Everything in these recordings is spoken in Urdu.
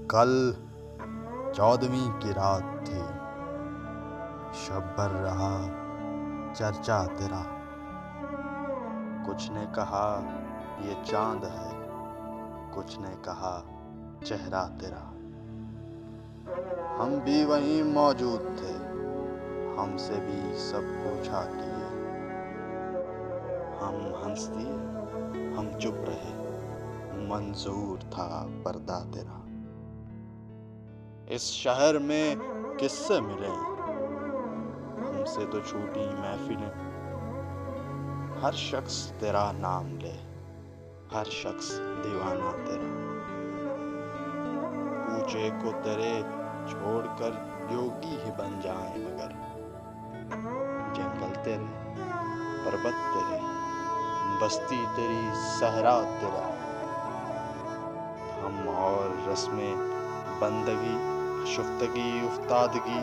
کل 14ویں کی رات تھی، شب بھر رہا چرچا تیرا۔ کچھ نے کہا یہ چاند ہے، کچھ نے کہا چہرہ تیرا۔ ہم بھی وہیں موجود تھے، ہم سے بھی سب پوچھا کیے۔ ہم ہنس دیے، ہم چپ رہے، منظور تھا پردہ تیرا۔ اس شہر میں کس سے ملیں، ہم سے تو چھوٹی محفلیں۔ ہر شخص تیرا نام لے، ہر شخص دیوانہ تیرا۔ کوچے کو تیرے چھوڑ کر یوگی ہی بن جائیں مگر، جنگل تیرے، پربت تیرے، بستی تیری، صحرا تیرا۔ ہم اور رسم بندگی، شفتگی، افتادگی،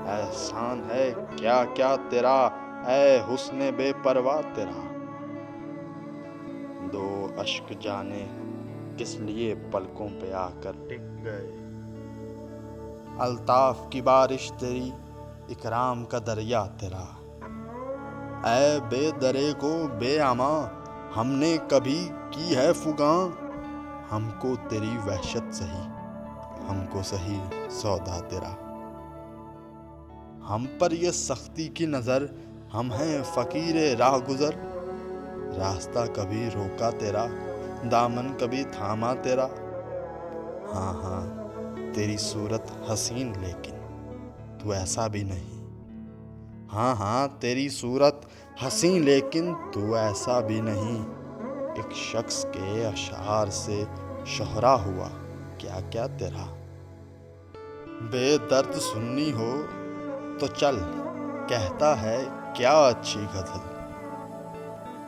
احسان ہے کیا کیا تیرا، اے حسن بے پرواہ تیرا۔ دو اشک جانے کس لیے پلکوں پہ آ کر ٹک گئے۔ الطاف کی بارش تیری، اکرام کا دریا تیرا۔ اے بے درے کو بے امان، ہم نے کبھی کی ہے فغاں۔ ہم کو تیری وحشت سہی، ہم کو سہی سودا تیرا۔ ہم پر یہ سختی کی نظر، ہم ہیں فقیر راہ گزر۔ راستہ کبھی روکا تیرا، دامن کبھی تھاما تیرا۔ ہاں ہاں تیری صورت حسین لیکن تو ایسا بھی نہیں۔ ہاں ہاں تیری صورت حسین لیکن تو ایسا بھی نہیں۔ ایک شخص کے اشعار سے شہرا ہوا کیا کیا تیرا۔ بے درد سننی ہو تو چل، کہتا ہے کیا اچھی غزل۔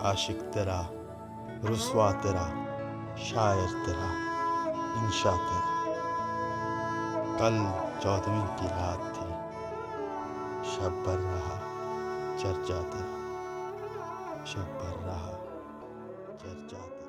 عاشق تیرا، رسوا تیرا، شاعر تیرا، انشا تیرا۔ کل 14ویں کی رات تھی، شب بھر رہا چرچا تیرا، شب بھر رہا چرچا تیرا۔